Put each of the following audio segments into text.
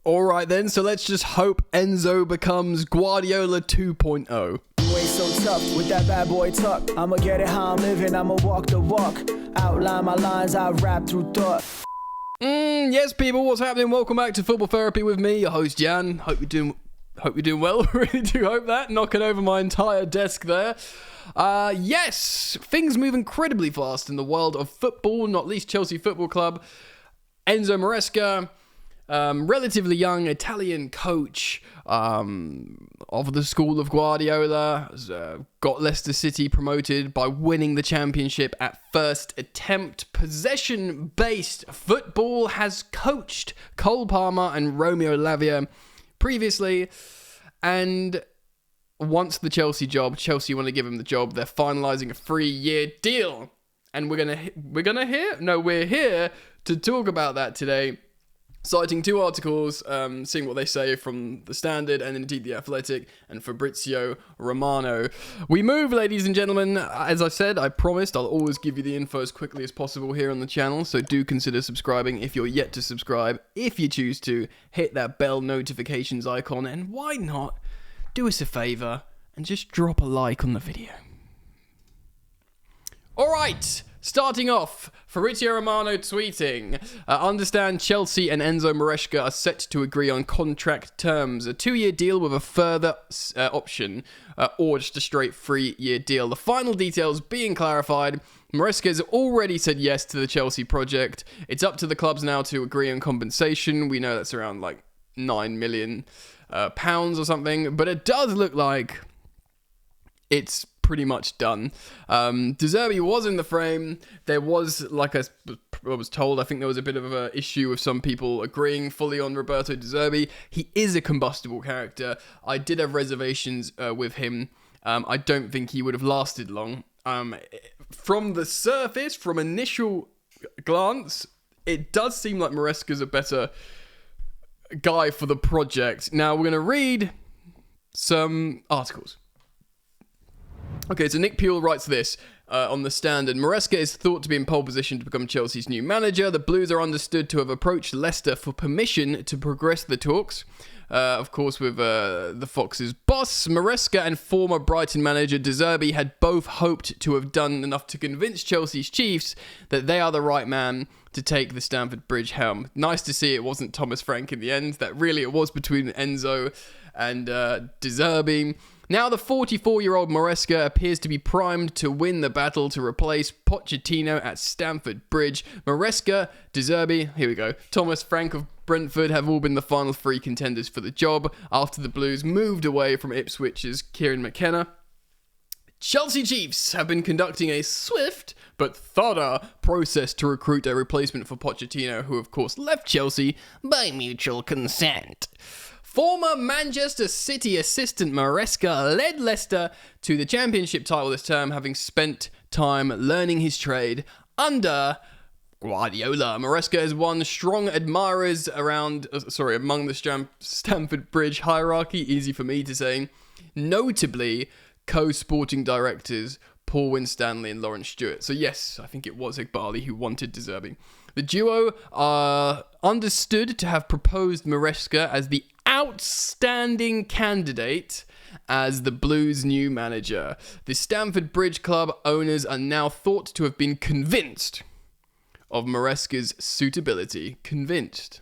Alright then, so let's just hope Enzo becomes Guardiola 2.0. You ain't so tough with that bad boy tuck. I'ma get it how I'm living, I'ma walk the walk. Outline my lines, I rap through thought. Yes people, what's happening? Welcome back to Football Therapy with me, your host Jan. Hope you're doing well. Really do hope that. Knocking over my entire desk there. Yes, things move incredibly fast in the world of football, not least Chelsea Football Club. Enzo Maresca, relatively young Italian coach of the school of Guardiola, got Leicester City promoted by winning the championship at first attempt. Possession-based football, has coached Cole Palmer and Romeo Lavia previously, and wants the Chelsea job. Chelsea want to give him the job. They're finalising a 3-year deal, and we're here to talk about that today, citing two articles, seeing what they say from The Standard and indeed The Athletic and Fabrizio Romano. We move, ladies and gentlemen. As I said, I promised I'll always give you the info as quickly as possible here on the channel, so do consider subscribing if you're yet to subscribe. If you choose to, hit that bell notifications icon, and why not do us a favour and just drop a like on the video. Alright, starting off, Fabrizio Romano tweeting, understand Chelsea and Enzo Maresca are set to agree on contract terms. A 2-year deal with a further option, or just a straight 3-year deal. The final details being clarified. Maresca has already said yes to the Chelsea project. It's up to the clubs now to agree on compensation. We know that's around like £9 million or something, but it does look like it's pretty much done. De Zerbi was in the frame. There was, like I was told, I think there was a bit of an issue with some people agreeing fully on Roberto De Zerbi. He is a combustible character. I did have reservations with him. I don't think he would have lasted long. From the surface, from initial glance, it does seem like Maresca's a better guy for the project. Now, we're going to read some articles. Okay, so Nick Pule writes this on The Standard. Maresca is thought to be in pole position to become Chelsea's new manager. The Blues are understood to have approached Leicester for permission to progress the talks. Of course, with the Fox's boss, Maresca and former Brighton manager De Zerbi had both hoped to have done enough to convince Chelsea's chiefs that they are the right man to take the Stamford Bridge helm. Nice to see it wasn't Thomas Frank in the end, that really it was between Enzo and De Zerbi. Now the 44-year-old Maresca appears to be primed to win the battle to replace Pochettino at Stamford Bridge. Maresca, De Zerbi, here we go, Thomas Frank of Brentford have all been the final 3 contenders for the job after the Blues moved away from Ipswich's Kieran McKenna. Chelsea Chiefs have been conducting a swift but thorough process to recruit a replacement for Pochettino, who of course left Chelsea by mutual consent. Former Manchester City assistant Maresca led Leicester to the championship title this term, having spent time learning his trade under Guardiola. Maresca has won strong admirers among the Stamford Bridge hierarchy, easy for me to say, notably co-sporting directors Paul Winstanley and Lawrence Stewart. So yes, I think it was Igbali who wanted De Zerbi. The duo are understood to have proposed Maresca as the outstanding candidate as the Blues' new manager. The Stamford Bridge club owners are now thought to have been convinced of Maresca's suitability. Convinced.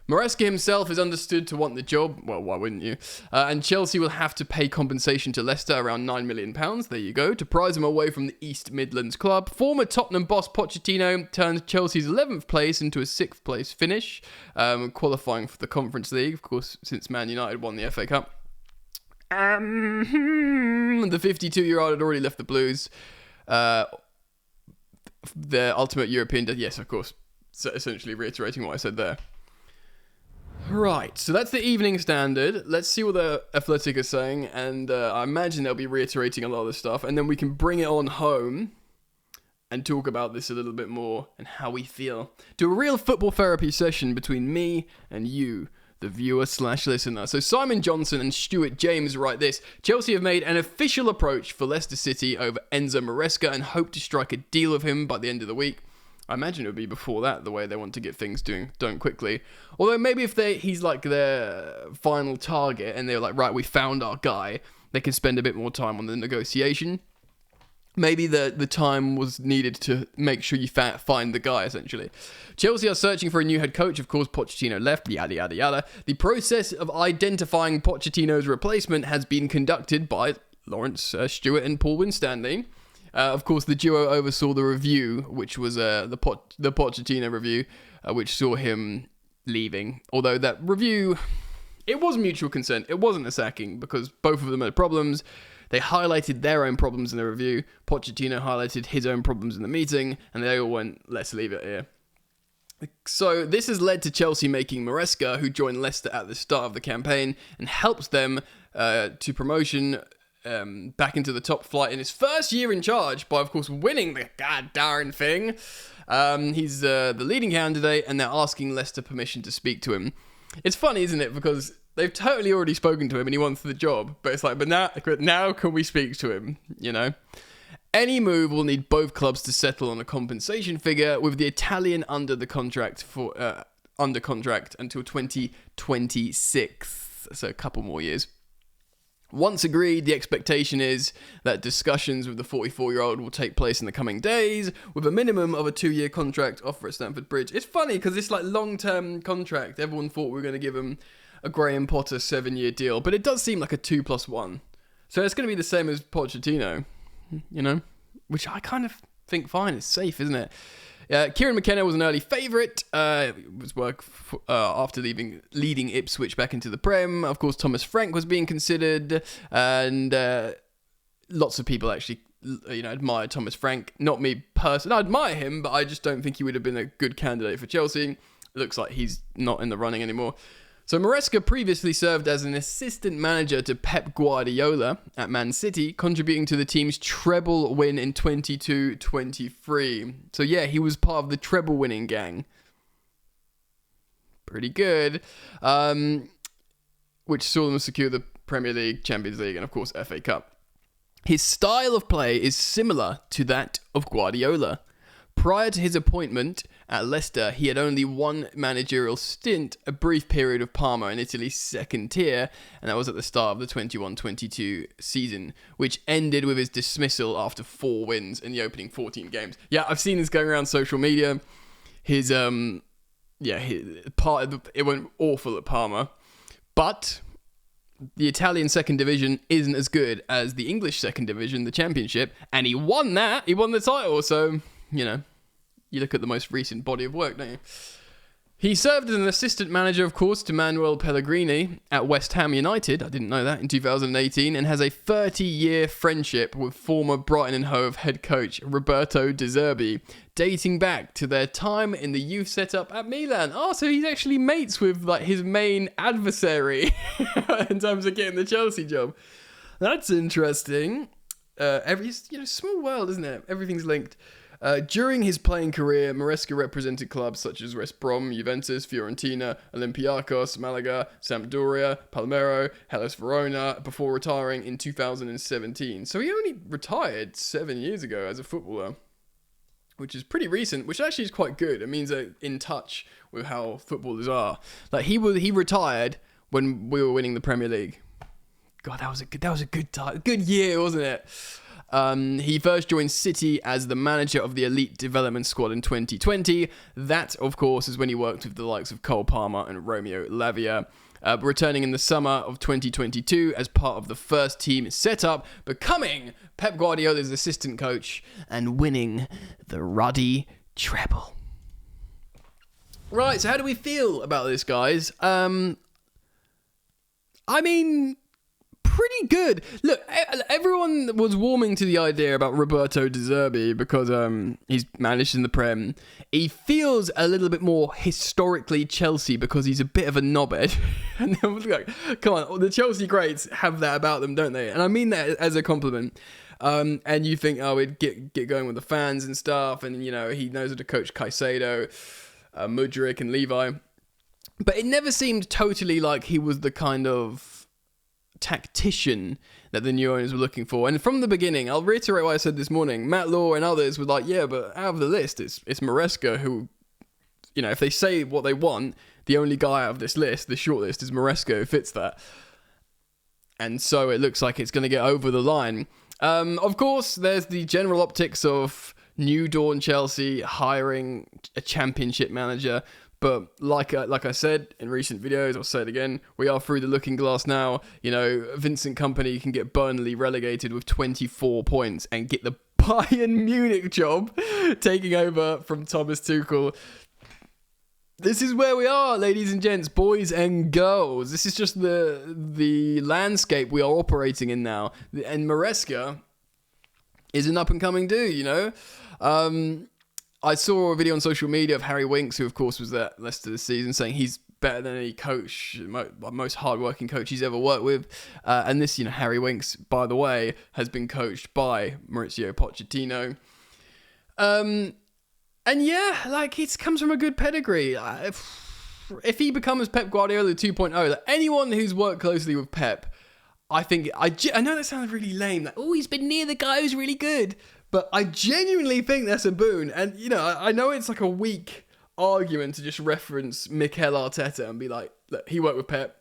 Maresca himself is understood to want the job. Well, why wouldn't you? And Chelsea will have to pay compensation to Leicester, around £9 million, there you go, to prize him away from the East Midlands club. Former Tottenham boss Pochettino turned Chelsea's 11th place into a 6th place finish, qualifying for the Conference League, of course, since Man United won the FA Cup. The 52-year-old had already left the Blues. Their ultimate European... yes, of course. So essentially reiterating what I said there. Right, so that's the Evening Standard. Let's see what the Athletic are saying, and I imagine they'll be reiterating a lot of this stuff, and then we can bring it on home and talk about this a little bit more and how we feel. Do a real football therapy session between me and you, the viewer/listener. So Simon Johnson and Stuart James write this. Chelsea have made an official approach for Leicester City over Enzo Maresca and hope to strike a deal with him by the end of the week. I imagine it would be before that, the way they want to get things done quickly. Although maybe if he's like their final target and they're like, right, we found our guy, they can spend a bit more time on the negotiation. Maybe the time was needed to make sure you find the guy, essentially. Chelsea are searching for a new head coach. Of course, Pochettino left, yada, yada, yada. The process of identifying Pochettino's replacement has been conducted by Lawrence Stewart and Paul Winstanley. Of course, the duo oversaw the review, which was the Pochettino review, which saw him leaving. Although that review, it was mutual consent. It wasn't a sacking because both of them had problems. They highlighted their own problems in the review. Pochettino highlighted his own problems in the meeting, and they all went, let's leave it here. So this has led to Chelsea making Maresca, who joined Leicester at the start of the campaign, and helps them to promotion back into the top flight in his first year in charge by, of course, winning the goddamn thing. He's the leading candidate, and they're asking Leicester permission to speak to him. It's funny, isn't it? Because they've totally already spoken to him and he wants the job. But it's like, but now can we speak to him? You know? Any move will need both clubs to settle on a compensation figure, with the Italian under contract until 2026. So a couple more years. Once agreed, the expectation is that discussions with the 44-year-old will take place in the coming days, with a minimum of a 2-year contract offer at Stamford Bridge. It's funny because it's like long-term contract. Everyone thought we were going to give him a Graham Potter 7-year deal, but it does seem like a 2+1. So it's going to be the same as Pochettino, you know, which I kind of think fine. It's safe, isn't it? Kieran McKenna was an early favourite. Was work after leading Ipswich back into the Prem. Of course, Thomas Frank was being considered, and lots of people actually, admire Thomas Frank. Not me personally. I admire him, but I just don't think he would have been a good candidate for Chelsea. It looks like he's not in the running anymore. So Maresca previously served as an assistant manager to Pep Guardiola at Man City, contributing to the team's treble win in 22-23. So yeah, he was part of the treble winning gang. Pretty good. Which saw them secure the Premier League, Champions League, and of course FA Cup. His style of play is similar to that of Guardiola. Prior to his appointment at Leicester, he had only one managerial stint, a brief period of Parma in Italy's second tier, and that was at the start of the 21-22 season, which ended with his dismissal after 4 wins in the opening 14 games. Yeah, I've seen this going around social media. It went awful at Parma, but the Italian second division isn't as good as the English second division, the Championship, and he won that. He won the title, so, you look at the most recent body of work, don't you? He served as an assistant manager, of course, to Manuel Pellegrini at West Ham United, I didn't know that, in 2018, and has a 30-year friendship with former Brighton and Hove head coach Roberto De Zerbi, dating back to their time in the youth setup at Milan. Oh, so he's actually mates with his main adversary in terms of getting the Chelsea job. That's interesting. Small world, isn't it? Everything's linked. During his playing career, Maresca represented clubs such as West Brom, Juventus, Fiorentina, Olympiacos, Malaga, Sampdoria, Palmero, Hellas Verona, before retiring in 2017. So he only retired 7 years ago as a footballer, which is pretty recent, which actually is quite good. It means they're in touch with how footballers are. He retired when we were winning the Premier League. God, that was a good time, good year, wasn't it? He first joined City as the manager of the elite development squad in 2020. That, of course, is when he worked with the likes of Cole Palmer and Romeo Lavia. Returning in the summer of 2022 as part of the first team setup, becoming Pep Guardiola's assistant coach and winning the Ruddy treble. Right, so how do we feel about this, guys? Pretty good. Look, everyone was warming to the idea about Roberto De Zerbi because he's managed in the Prem. He feels a little bit more historically Chelsea because he's a bit of a knobhead. And I was like, come on, the Chelsea greats have that about them, don't they? And I mean that as a compliment. And you think, we'd get going with the fans and stuff, and he knows how to coach Caicedo, Mudryk, and Levi. But it never seemed totally like he was the kind of tactician that the new owners were looking for. And from the beginning, I'll reiterate what I said this morning, Matt Law and others were like, yeah, but out of the list, it's Maresca who, you know, if they say what they want, the only guy out of this list, the short list, is Maresca who fits that. And so it looks like it's going to get over the line. Of course, there's the general optics of New Dawn Chelsea hiring a championship manager. But like I said in recent videos, I'll say it again, we are through the looking glass now. You know, Vincent Kompany can get Burnley relegated with 24 points and get the Bayern Munich job, taking over from Thomas Tuchel. This is where we are, ladies and gents, boys and girls. This is just the landscape we are operating in now. And Maresca is an up-and-coming dude, you know? I saw a video on social media of Harry Winks, who of course was at Leicester this season, saying he's better than any coach, most hard-working coach he's ever worked with. And this, you know, Harry Winks, by the way, has been coached by Mauricio Pochettino. And yeah, like, it comes from a good pedigree. If he becomes Pep Guardiola 2.0, like, anyone who's worked closely with Pep, I think, I know that sounds really lame, like, oh, he's been near the guy who's really good. But I genuinely think that's a boon. And, you know, I know it's like a weak argument to just reference Mikel Arteta and be like, look, he worked with Pep,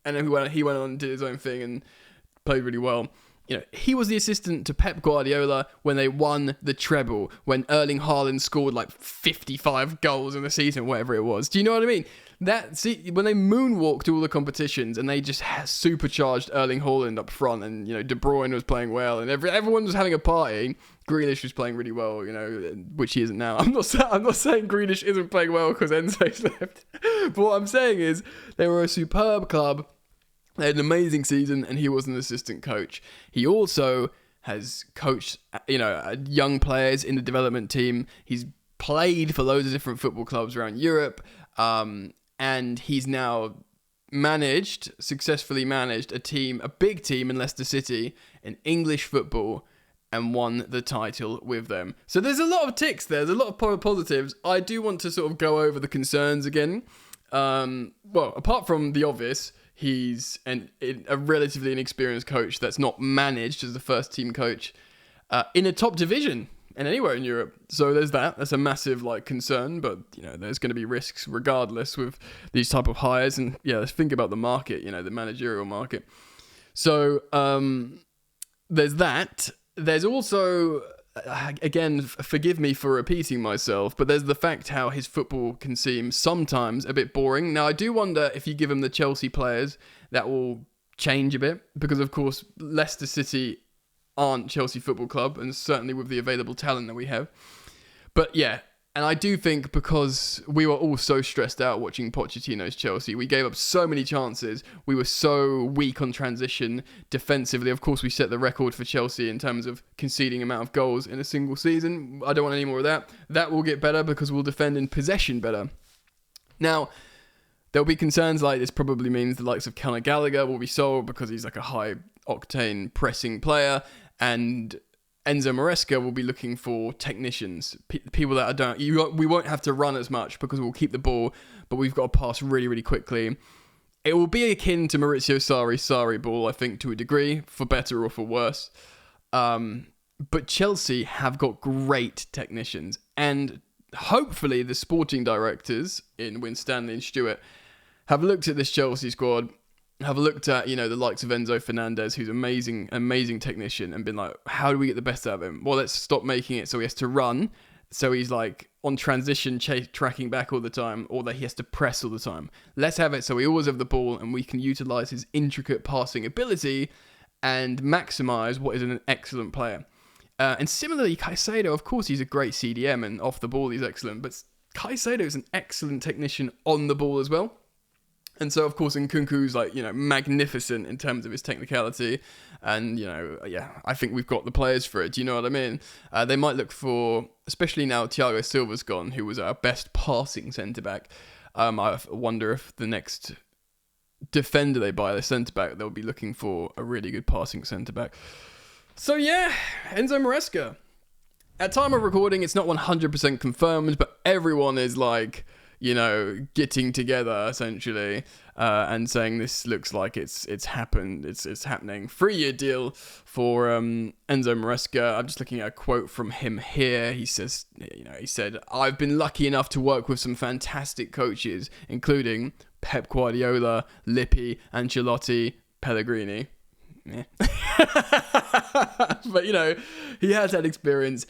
and then he went on and did his own thing and played really well. You know, he was the assistant to Pep Guardiola when they won the treble, when Erling Haaland scored like 55 goals in the season, whatever it was. Do you know what I mean? When they moonwalked all the competitions and they just supercharged Erling Haaland up front, and, you know, De Bruyne was playing well and everyone was having a party. Grealish was playing really well, you know, which he isn't now. I'm not saying Grealish isn't playing well because Enzo's left. But what I'm saying is they were a superb club. They had an amazing season, and he was an assistant coach. He also has coached, you know, young players in the development team. He's played for loads of different football clubs around Europe, and he's now successfully managed a big team in Leicester City in English football, and won the title with them. So there's a lot of ticks there. There's a lot of positives. I do want to sort of go over the concerns again. Well, apart from the obvious, he's a relatively inexperienced coach that's not managed as the first team coach in a top division and anywhere in Europe. So there's that. That's a massive concern, but, you know, there's going to be risks regardless with these type of hires. And yeah, let's think about the market, you know, the managerial market. So there's that. There's also, again, forgive me for repeating myself, but there's the fact how his football can seem sometimes a bit boring. Now, I do wonder if you give him the Chelsea players, that will change a bit, because, of course, Leicester City aren't Chelsea Football Club, and certainly with the available talent that we have. But yeah, and I do think because we were all so stressed out watching Pochettino's Chelsea, we gave up so many chances, we were so weak on transition defensively. Of course, we set the record for Chelsea in terms of conceding amount of goals in a single season. I don't want any more of that. That will get better because we'll defend in possession better. Now, there'll be concerns like this probably means the likes of Conor Gallagher will be sold because he's like a high-octane pressing player, and Enzo Maresca will be looking for technicians, people that we won't have to run as much because we'll keep the ball, but we've got to pass really, really quickly. It will be akin to Maurizio Sarri ball, I think, to a degree, for better or for worse. But Chelsea have got great technicians, and hopefully the sporting directors in Winstanley and Stewart have looked at this Chelsea squad, have looked at, you know, the likes of Enzo Fernandez, who's amazing technician, and been like, how do we get the best out of him? Well, let's stop making it so he has to run, so he's like on transition, tracking back all the time, or that he has to press all the time. Let's have it so we always have the ball and we can utilize his intricate passing ability and maximize what is an excellent player. And similarly, Caicedo, of course, he's a great CDM, and off the ball he's excellent, but Caicedo is an excellent technician on the ball as well. And so, of course, Nkunku's magnificent in terms of his technicality. And, I think we've got the players for it. Do you know what I mean? They might look for, especially now Thiago Silva's gone, who was our best passing centre-back. I wonder if the next defender they buy, the centre-back, they'll be looking for a really good passing centre-back. So, yeah, Enzo Maresca. At time of recording, it's not 100% confirmed, but everyone is like, getting together essentially, and saying this looks like it's happened, it's happening. 3-year deal for Enzo Maresca. I'm just looking at a quote from him here. He says, he said, "I've been lucky enough to work with some fantastic coaches, including Pep Guardiola, Lippi, Ancelotti, Pellegrini." Yeah. But he has had experience,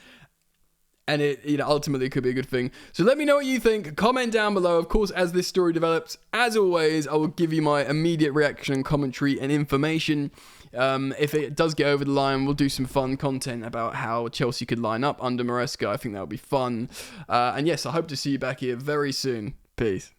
and it ultimately could be a good thing. So let me know what you think. Comment down below. Of course, as this story develops, as always, I will give you my immediate reaction and commentary and information. If it does get over the line, we'll do some fun content about how Chelsea could line up under Maresca. I think that would be fun. And yes, I hope to see you back here very soon. Peace.